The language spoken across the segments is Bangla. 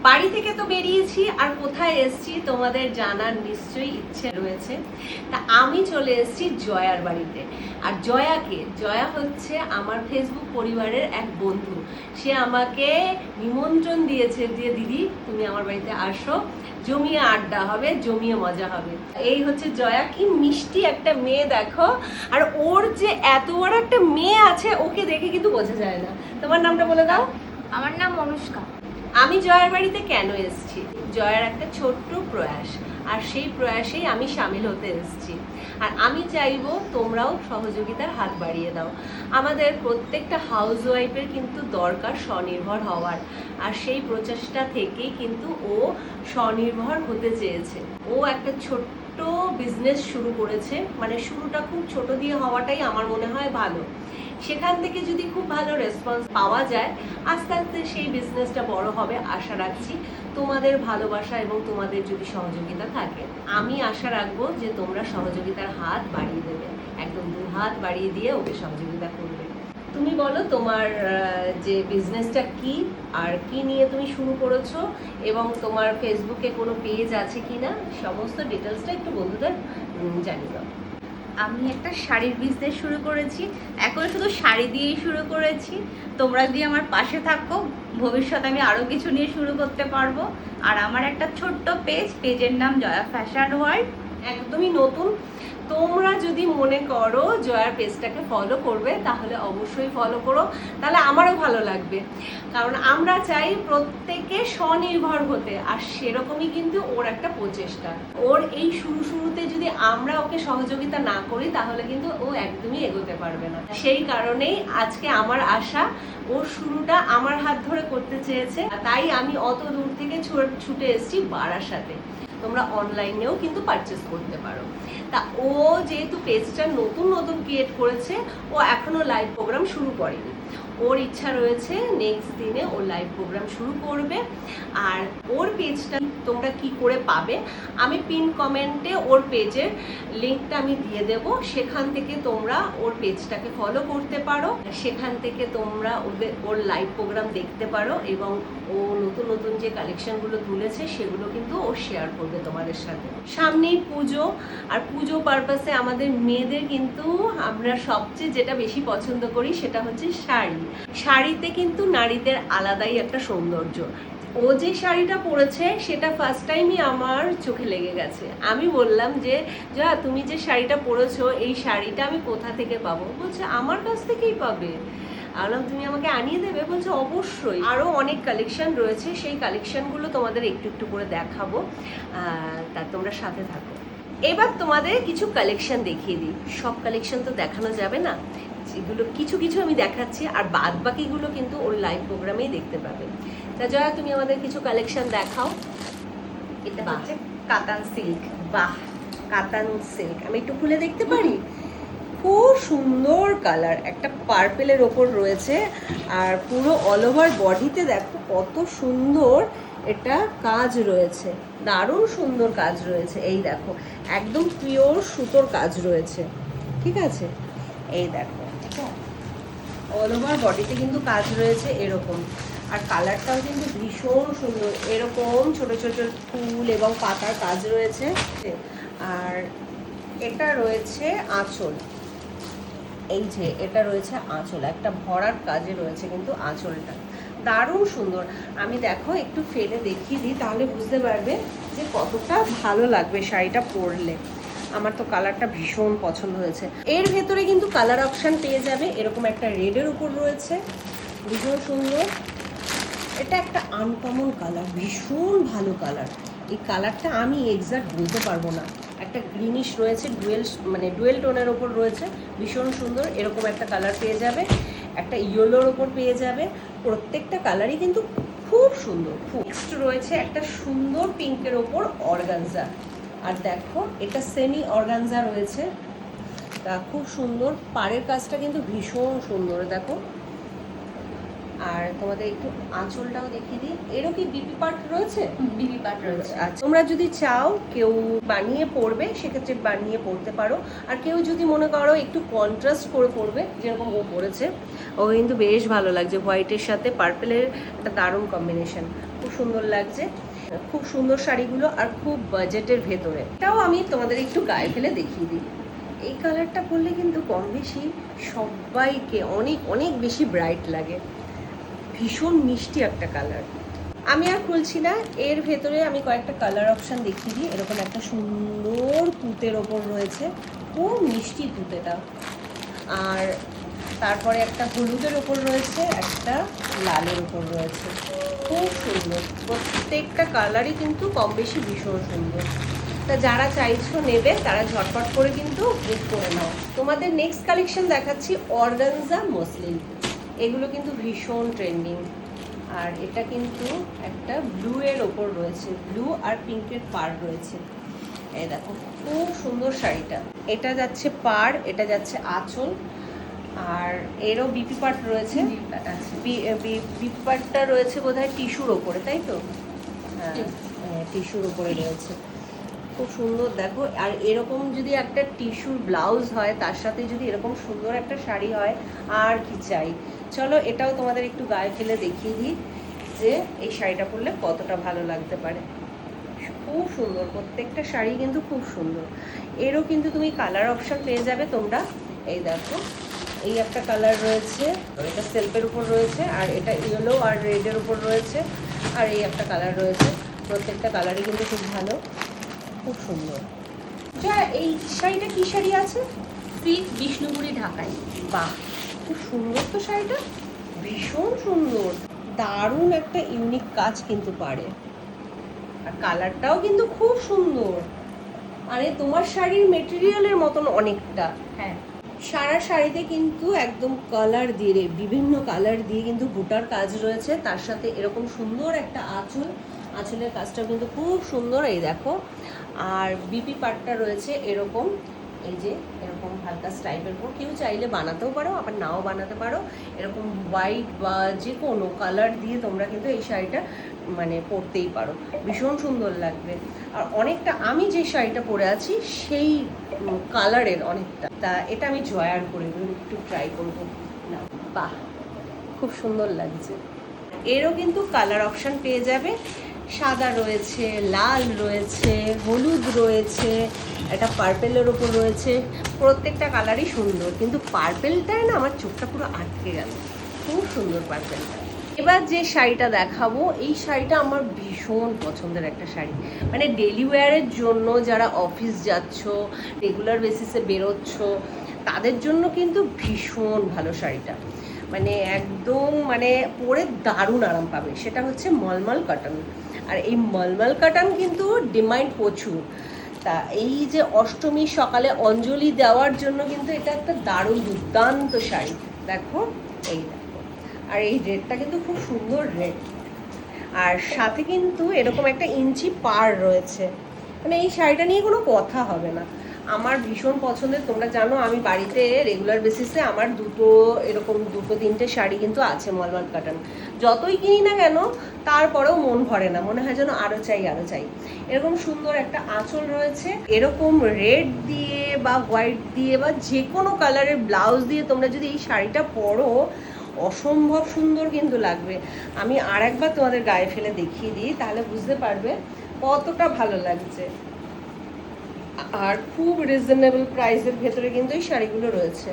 বাড়ি থেকে তো বেরিয়েছি, আর কোথায় এসেছি তোমাদের জানার নিশ্চয়ই ইচ্ছে রয়েছে। তা আমি চলে এসেছি জয়ার বাড়িতে। আর জয়া হচ্ছে আমার ফেসবুক পরিবারের এক বন্ধু। সে আমাকে নিমন্ত্রণ দিয়েছে যে দিদি তুমি আমার বাড়িতে আসো, জমিয়ে আড্ডা হবে, জমিয়ে মজা হবে। এই হচ্ছে জয়া, কি মিষ্টি একটা মেয়ে দেখো। আর ওর যে এত বড় একটা মেয়ে আছে, ওকে দেখে কিন্তু বোঝা যায় না। তোমার নামটা বলে দাও। আমার নাম অনুষ্কা। আমি জয়ার বাড়িতে কেন এসেছি? জয়ার একটা ছোট্ট প্রয়াস, আর সেই প্রয়াসেই আমি সামিল হতে এসেছি। আর আমি চাইবো তোমরাও সহযোগিতার হাত বাড়িয়ে দাও। আমাদের প্রত্যেকটা হাউস ওয়াইফের কিন্তু দরকার স্বনির্ভর হওয়ার, আর সেই প্রচেষ্টা থেকেই কিন্তু ও স্বনির্ভর হতে চেয়েছে। ও একটা ছোট্ট বিজনেস শুরু করেছে, মানে শুরুটা খুব ছোট দিয়ে হওয়াটাই আমার মনে হয় ভালো। সেখান থেকে যদি খুব ভালো রেসপন্স পাওয়া যায়, আস্তে আস্তে সেই বিজনেসটা বড় হবে আশা রাখছি। তোমাদের ভালোবাসা এবং তোমাদের যদি সহযোগিতা থাকে, আমি আশা রাখবো যে তোমরা সহযোগিতার হাত বাড়িয়ে দেবে, একদম 2 হাত বাড়িয়ে দিয়ে ওকে সহযোগিতা করবে। তুমি বলো তোমার যে বিজনেসটা কি, আর কি নিয়ে তুমি শুরু করেছো, এবং তোমার ফেসবুকে কোনো পেজ আছে কিনা, সমস্ত ডিটেলসটা একটু বন্ধুদের জানিয়ে দাও। আমি একটা শাড়ির বিজনেস শুরু করেছি। এখন শুধু শাড়ি দিয়েই শুরু করেছি। তোমরা যদি আমার পাশে থাকো, ভবিষ্যতে আমি আরও কিছু নিয়ে শুরু করতে পারবো। আর আমার একটা ছোট্ট পেজের নাম জয়া ফ্যাশন ওয়ার্ল্ড। একদমই নতুন। তোমরা যদি মনে করো জয়ার পেজটাকে ফলো করবে, তাহলে অবশ্যই ফলো করো, তাহলে আমারও ভালো লাগবে। কারণ আমরা চাই প্রত্যেকে স্বনির্ভর হতে, আর সেরকমই কিন্তু ওর একটা প্রচেষ্টা। ওর এই শুরুতে যদি আমরা ওকে সহযোগিতা না করি, তাহলে কিন্তু ও একদমই এগোতে পারবে না। সেই কারণেই আজকে আমার আশা, ওর শুরুটা আমার হাত ধরে করতে চেয়েছে, তাই আমি অত দূর থেকে ছুটে এসেছি বারাসাতে। তোমরা অনলাইনেও কিন্তু পারচেস করতে পারো। তা ও যেহেতু পেজটা নতুন ক্রিয়েট করেছে, ও এখনো লাইভ প্রোগ্রাম শুরু করেনি। ওর ইচ্ছা রয়েছে নেক্সট দিনে ও লাইভ প্রোগ্রাম শুরু করবে। আর ওর পেজটা তোমরা কি করে পাবে, আমি পিন কমেন্টে ওর পেজের লিঙ্কটা আমি দিয়ে দেব। সেখান থেকে তোমরা ওর পেজটাকে ফলো করতে পারো, সেখান থেকে তোমরা ওর লাইভ প্রোগ্রাম দেখতে পারো, এবং ও নতুন যে কালেকশনগুলো তুলেছে সেগুলো কিন্তু ও শেয়ার করবে তোমাদের সাথে। সামনেই পুজো, আর পুজো পারপাসে আমাদের মেয়েদের কিন্তু আমরা সবচেয়ে যেটা বেশি পছন্দ করি সেটা হচ্ছে শাড়ি। শাড়িতে কিন্তু নারীদের আলাদাই একটা সৌন্দর্য। ও যে শাড়িটা পরেছে সেটা ফার্স্ট টাইমই আমার চোখে লেগে গেছে। আমি বললাম যে যা তুমি যে শাড়িটা পরেছো, এই শাড়িটা আমি কোথা থেকে পাবো? বলছে আমার কাছ থেকেই পাবে। বললাম তুমি আমাকে আনিয়ে দেবে? বলছে অবশ্যই। আরও অনেক কালেকশন রয়েছে, সেই কালেকশনগুলো তোমাদের একটু করে দেখাবো, তা তোমরা সাথে থাকো। এবার তোমাদের কিছু কালেকশন দেখিয়ে দিই। সব কালেকশন তো দেখানো যাবে না, যেগুলো কিছু আমি দেখাচ্ছি, আর বাদ বাকিগুলো কিন্তু ওর লাইভ প্রোগ্রামেই দেখতে পাবে। তা জয়া, তুমি আমাদের কিছু কালেকশন দেখাও। এটা হচ্ছে কাতান সিল্ক। বাহ, কাতান সিল্ক আমি একটু খুলে দেখতে পারি? খুব সুন্দর কালার, একটা পার্পেলের ওপর রয়েছে, আর পুরো অল ওভার বডিতে দেখো কত সুন্দর এটা কাজ রয়েছে, দারুণ সুন্দর কাজ রয়েছে। এই দেখো একদম পিওর সুতোর কাজ রয়েছে, ঠিক আছে? এই দেখো অল ওভার বডিতে কিন্তু কাজ রয়েছে এরকম, আর কালারটাও কিন্তু ভীষণ সুন্দর। এরকম ছোট ছোট ফুল এবং পাতার কাজ রয়েছে। আর এটা রয়েছে আঁচল, এই যে এটা রয়েছে আঁচল, একটা ভরার কাজে রয়েছে কিন্তু আঁচলটা দারুণ সুন্দর। আমি দেখো একটু ফেলে দেখিয়ে দিই, তাহলে বুঝতে পারবে যে কতটা ভালো লাগবে শাড়িটা পরলে। আমার তো কালারটা ভীষণ পছন্দ হয়েছে। এর ভেতরে কিন্তু কালার অপশান পেয়ে যাবে, এরকম একটা রেডের উপর রয়েছে, ভীষণ সুন্দর। এটা একটা আনকমন কালার, ভীষণ ভালো কালার। এই কালারটা আমি এক্সাক্ট বলতে পারবো না, একটা গ্রিনিশ রয়েছে, ডুয়েল টোনের ওপর রয়েছে, ভীষণ সুন্দর। এরকম একটা কালার পেয়ে যাবে, একটা ইয়েলোর ওপর পেয়ে যাবে। প্রত্যেকটা কালারই কিন্তু খুব সুন্দর। নেক্সট রয়েছে একটা সুন্দর পিঙ্কের ওপর অর্গানজা, আর দেখো এটা সেমি অর্গানজা রয়েছে, তা খুব সুন্দর। পাড়ের কাজটা কিন্তু ভীষণ সুন্দর দেখো। আর তোমাদের একটু আঁচলটাও দেখিয়ে দিই। এরও কি বিপি পার্ট রয়েছে? বিবি পাট রয়েছে। আচ্ছা, তোমরা যদি চাও কেউ বানিয়ে পরবে, সেক্ষেত্রে বানিয়ে পরতে পারো। আর কেউ যদি মনে করো একটু কন্ট্রাস্ট করে পরবে, যেরকম ও পরেছে, ও কিন্তু বেশ ভালো লাগছে। হোয়াইটের সাথে পার্পেলের একটা দারুণ কম্বিনেশন, খুব সুন্দর লাগছে, খুব সুন্দর শাড়িগুলো আর খুব বাজেটের ভেতরে। এটাও আমি তোমাদের একটু গায়ে ফেলে দেখিয়ে দিই। এই কালারটা পরলে কিন্তু কম বেশি সবাইকে অনেক অনেক বেশি ব্রাইট লাগে, ভীষণ মিষ্টি একটা কালার। আমি আর খুলছি না, এর ভেতরে আমি কয়েকটা কালার অপশান দেখিয়ে দিই। এরকম একটা সুন্দর তুতের ওপর রয়েছে, খুব মিষ্টি তুতেটা, আর তারপরে একটা হলুদের ওপর রয়েছে, একটা লালের ওপর রয়েছে, খুব সুন্দর। প্রত্যেকটা কালারই কিন্তু কম বেশি ভীষণ সুন্দর। তা যারা চাইছো নেবে তারা ঝটপট করে কিন্তু বুক করে নাও। তোমাদের নেক্সট কালেকশন দেখাচ্ছি অর্গানজা মসলিন। এগুলো কিন্তু ভীষণ ট্রেন্ডিং। আর এটা কিন্তু একটা ব্লু এর ওপর রয়েছে, ব্লু আর পিঙ্কের পাড় রয়েছে। এই দেখো খুব সুন্দর শাড়িটা। এটা যাচ্ছে পাড়, এটা যাচ্ছে আঁচল, আর এরও বিপি পাট রয়েছে। বিপি পাটটা রয়েছে বোধহয় টিস্যুর ওপরে, তাই তো? হ্যাঁ, টিস্যুর ওপরে রয়েছে, খুব সুন্দর। দেখো, আর এরকম যদি একটা টিস্যুর ব্লাউজ হয়, তার সাথে যদি এরকম সুন্দর একটা শাড়ি হয়, আর কি চাই। চলো এটাও তোমাদের একটু গায়ে ফেলে দেখিয়ে দিই যে এই শাড়িটা পরলে কতটা ভালো লাগতে পারে। খুব সুন্দর, প্রত্যেকটা শাড়ি কিন্তু খুব সুন্দর। এরও কিন্তু তুমি কালার অপশন পেয়ে যাবে তোমরা। এই দেখো, এই একটা কালার রয়েছে, এটা সেলফের উপর রয়েছে, আর এটা ইয়েলো আর রেডের উপর রয়েছে, আর এই একটা কালার রয়েছে। প্রত্যেকটা কালারই কিন্তু খুব ভালো, খুব সুন্দর। যা এই শাড়িটা কি শাড়ি আছে? সিল্ক বিষ্ণুপুরি ঢাকাই। বাহ, খুব সুন্দর তো শাড়িটা, ভীষণ সুন্দর, দারুণ একটা ইউনিক কাজ কিন্তু পারে। আর কালারটাও কিন্তু খুব সুন্দর, আরে তোমার শাড়ির মেটেরিয়ালের মতন অনেকটা। হ্যাঁ, সারা শাড়িতে কিন্তু একদম কালার দিয়ে, বিভিন্ন কালার দিয়ে কিন্তু বুটার কাজ রয়েছে, তার সাথে এরকম সুন্দর একটা আঁচল, আঁচলের কাজটাও কিন্তু খুব সুন্দর। এই দেখো, আর বিপি পাটটা রয়েছে এরকম, এই যে এরকম হালকা স্টাইপের উপর। কেউ চাইলে বানাতেও পারো, আবার নাও বানাতে পারো। এরকম হোয়াইট বা যে কোনো কালার দিয়ে তোমরা কিন্তু এই শাড়িটা মানে পরতেই পারো, ভীষণ সুন্দর লাগবে। আর অনেকটা আমি যে শাড়িটা পরে আছি সেই কালারের অনেকটা। তা এটা আমি জয়ার করে একটু ট্রাই করবো না। বাহ, খুব সুন্দর লাগছে। এরও কিন্তু কালার অপশান পেয়ে যাবে, সাদা রয়েছে, লাল রয়েছে, হলুদ রয়েছে, একটা পার্পেলের ওপর রয়েছে। প্রত্যেকটা কালারই সুন্দর, কিন্তু পার্পেলটায় না আমার চোখটা পুরো আটকে গেল, খুব সুন্দর পার্পেলটা। এবার যে শাড়িটা দেখাবো, এই শাড়িটা আমার ভীষণ পছন্দের একটা শাড়ি, মানে ডেলি ওয়্যারের জন্য যারা অফিস যাচ্ছ, রেগুলার বেসিসে বেরোচ্ছ, তাদের জন্য কিন্তু ভীষণ ভালো শাড়িটা। মানে একদম মানে পরে দারুণ আরাম পাবে। সেটা হচ্ছে মলমল কটন। আর এই মলমল কটন কিন্তু ডিমান্ড প্রচুর। তা এই যে অষ্টমীর সকালে অঞ্জলি দেওয়ার জন্য কিন্তু এটা একটা দারুণ দুর্দান্ত শাড়ি। দেখো, এই দেখো, আর এই রেডটা কিন্তু খুব সুন্দর রেড, আর সাথে কিন্তু এরকম একটা ইঞ্চি পাড় রয়েছে। মানে এই শাড়িটা নিয়ে কোনো কথা হবে না, আমার ভীষণ পছন্দের। তোমরা জানো আমি বাড়িতে রেগুলার বেসিসে আমার এরকম দুটো তিনটে শাড়ি কিন্তু আছে মলমল কটন। যতই কিনি না কেন তারপরেও মন ভরে না, মনে হয় যেন আরও চাই আরও চাই। এরকম সুন্দর একটা আঁচল রয়েছে, এরকম রেড দিয়ে বা হোয়াইট দিয়ে বা যে কোনো কালারের ব্লাউজ দিয়ে তোমরা যদি এই শাড়িটা পরো, অসম্ভব সুন্দর কিন্তু লাগবে। আমি আর একবার তোমাদের গায়ে ফেলে দেখিয়ে দিই, তাহলে বুঝতে পারবে কতটা ভালো লাগছে। আর খুব রিজনেবল প্রাইসের ভেতরে কিন্তু এই শাড়িগুলো রয়েছে।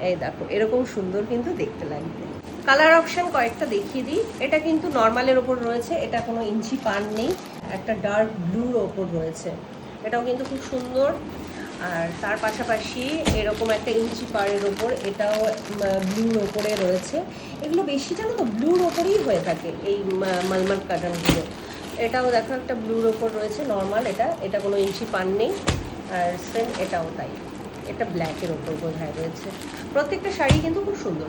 এই দেখো, এরকম সুন্দর কিন্তু দেখতে লাগবে। কালার অপশন কয়েকটা দেখিয়ে দিই। এটা কিন্তু নর্মালের ওপর রয়েছে, এটা কোনো ইঞ্চি পান নেই, একটা ডার্ক ব্লুর ওপর রয়েছে, এটাও কিন্তু খুব সুন্দর। আর তার পাশাপাশি এরকম একটা ইঞ্চি পাড়ের ওপর, এটাও ব্লুর ওপরে রয়েছে। এগুলো বেশি জানো তো ব্লুর ওপরেই হয়ে থাকে এই মলমল কটনগুলো। এটাও দেখো একটা ব্লুর ওপর রয়েছে নর্মাল, এটা কোনো ইঞ্চি পান নেই। আর সেম এটাও তাই, এটা ব্ল্যাকের ওপর বোধহয় রয়েছে। প্রত্যেকটা শাড়ি কিন্তু খুব সুন্দর।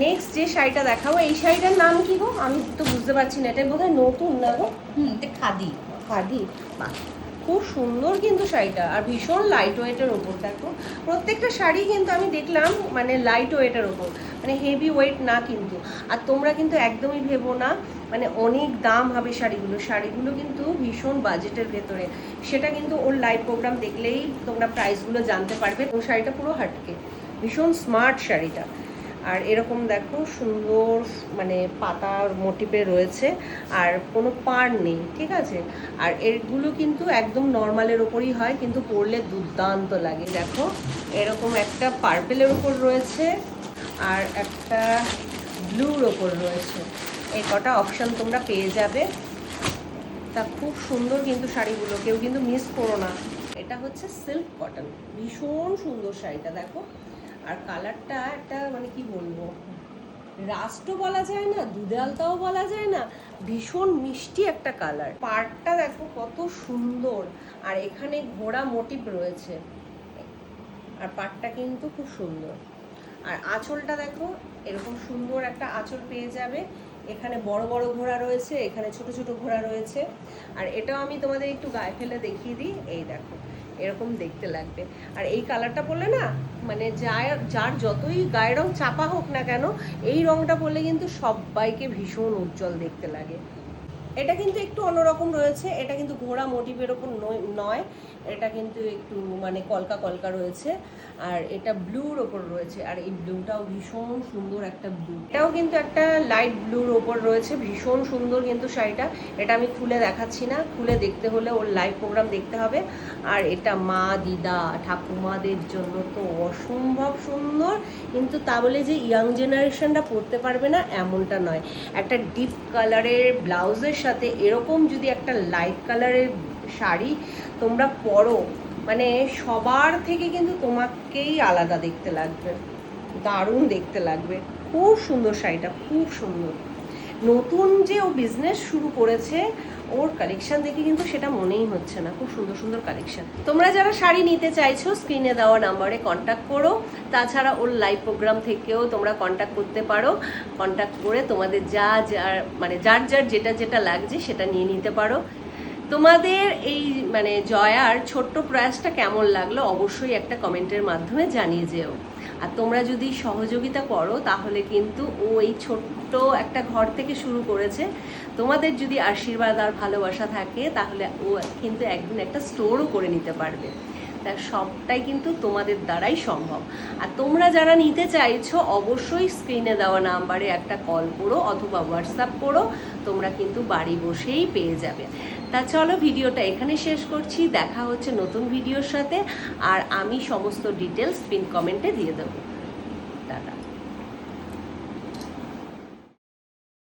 নেক্সট যে শাড়িটা দেখাবো, এই শাড়িটার নাম কি গো? আমি তো বুঝতে পারছি না, এটা বোধহয় নতুন না গো? এটা খাদি। খাদি, বাহ, খুব সুন্দর কিন্তু শাড়িটা, আর ভীষণ লাইট ওয়েটের ওপর। দেখো প্রত্যেকটা শাড়ি কিন্তু আমি দেখলাম মানে লাইট ওয়েটের ওপর, মানে হেভি ওয়েট না কিন্তু। আর তোমরা কিন্তু একদমই ভেবো না মানে অনেক দাম হবে শাড়িগুলো কিন্তু ভীষণ বাজেটের ভেতরে। সেটা কিন্তু ওর লাইভ প্রোগ্রাম দেখলেই তোমরা প্রাইসগুলো জানতে পারবে। ওর শাড়িটা পুরো হাটকে, ভীষণ স্মার্ট শাড়িটা। আর এরকম দেখো সুন্দর মানে পাতার মোটিভে রয়েছে, আর কোনো পাড় নেই, ঠিক আছে। আর এগুলো কিন্তু একদম নর্মালের ওপরই হয়, কিন্তু পরলে দুর্দান্ত লাগে। দেখো এরকম একটা পার্পেলের ওপর রয়েছে আর একটা ব্লুর ওপর রয়েছে, এই কটা অপশান তোমরা পেয়ে যাবে। তা খুব সুন্দর কিন্তু শাড়িগুলো, কেউ কিন্তু মিস করো না। এটা হচ্ছে সিল্ক কটন, ভীষণ সুন্দর শাড়িটা দেখো। আর কালারটা একটা মানে কি বলবো, রাস্টও বলা যায় না, দুধে আলতাও বলা যায় না, ভীষণ মিষ্টি একটা কালার। পাড়টা দেখো কত সুন্দর, আর এখানে ঘোড়া মোটিভ রয়েছে, আর পাড়টা কিন্তু খুব সুন্দর। আর আঁচলটা দেখো এরকম সুন্দর একটা আঁচল পেয়ে যাবে, এখানে বড় বড় ঘোড়া রয়েছে, এখানে ছোট ছোট ঘোড়া রয়েছে। আর এটাও আমি তোমাদের একটু গায়ে ফেলে দেখিয়ে দিই, এই দেখো এরকম দেখতে লাগবে। আর এই কালারটা পরলে না মানে যার যতই গায়ের রং চাপা হোক না কেন, এই রংটা পরলে কিন্তু সবাইকে ভীষণ উজ্জ্বল দেখতে লাগে। এটা কিন্তু একটু অন্যরকম রয়েছে, এটা কিন্তু ঘোড়া মোটিভের ওপর নয়, এটা কিন্তু একটু মানে কলকা কলকা রয়েছে, আর এটা ব্লুর ওপর রয়েছে। আর এই ব্লুটাও ভীষণ সুন্দর একটা ব্লু, এটাও কিন্তু একটা লাইট ব্লুর ওপর রয়েছে, ভীষণ সুন্দর কিন্তু শাড়িটা। এটা আমি খুলে দেখাচ্ছি না, খুলে দেখতে হলে ওর লাইভ প্রোগ্রাম দেখতে হবে। আর এটা মা দিদা ঠাকুমাদের জন্য তো অসম্ভব সুন্দর, কিন্তু তা বলে যে ইয়াং জেনারেশনটা পরতে পারবে না এমনটা নয়। একটা ডিপ কালারের ব্লাউজের সাথে এরকম যদি একটা লাইট কালারের শাড়ি তোমরা পরো, মানে সবার থেকে কিন্তু তোমাকেই আলাদা দেখতে লাগবে, দারুণ দেখতে লাগবে। খুব সুন্দর শাড়িটা, খুব সুন্দর। নতুন যে ও বিজনেস শুরু করেছে, ওর কালেকশন দেখে কিন্তু সেটা মনেই হচ্ছে না, খুব সুন্দর সুন্দর কালেকশন। তোমরা যারা শাড়ি নিতে চাইছো স্ক্রিনে দেওয়া নাম্বারে কন্ট্যাক্ট করো। তাছাড়া ওর লাইভ প্রোগ্রাম থেকেও তোমরা কন্ট্যাক্ট করতে পারো, কন্ট্যাক্ট করে তোমাদের যার যেটা যেটা লাগছে সেটা নিয়ে নিতে পারো। তোমাদের এই মানে জয়ার ছোট্ট প্রয়াসটা কেমন লাগলো অবশ্যই একটা কমেন্টের মাধ্যমে জানিয়ে যেও। আর তোমরা যদি সহযোগিতা করো তাহলে কিন্তু ও এই ছোট্ট একটা ঘর থেকে শুরু করেছে, তোমাদের যদি আশীর্বাদ আর ভালোবাসা থাকে তাহলে ও কিন্তু একদিন একটা স্টোরও করে নিতে পারবে। তা সবটাই কিন্তু তোমাদের দ্বারাই সম্ভব। আর তোমরা যারা নিতে চাইছো অবশ্যই স্ক্রিনে দেওয়া নাম্বারে একটা কল করো অথবা হোয়াটসঅ্যাপ করো, তোমরা কিন্তু বাড়ি বসেই পেয়ে যাবে। তা চলো ভিডিওটা এখানে শেষ করছি, দেখা হচ্ছে নতুন ভিডিওর সাথে। আর আমি সমস্ত ডিটেলস পিন কমেন্টে দিয়ে দেবো।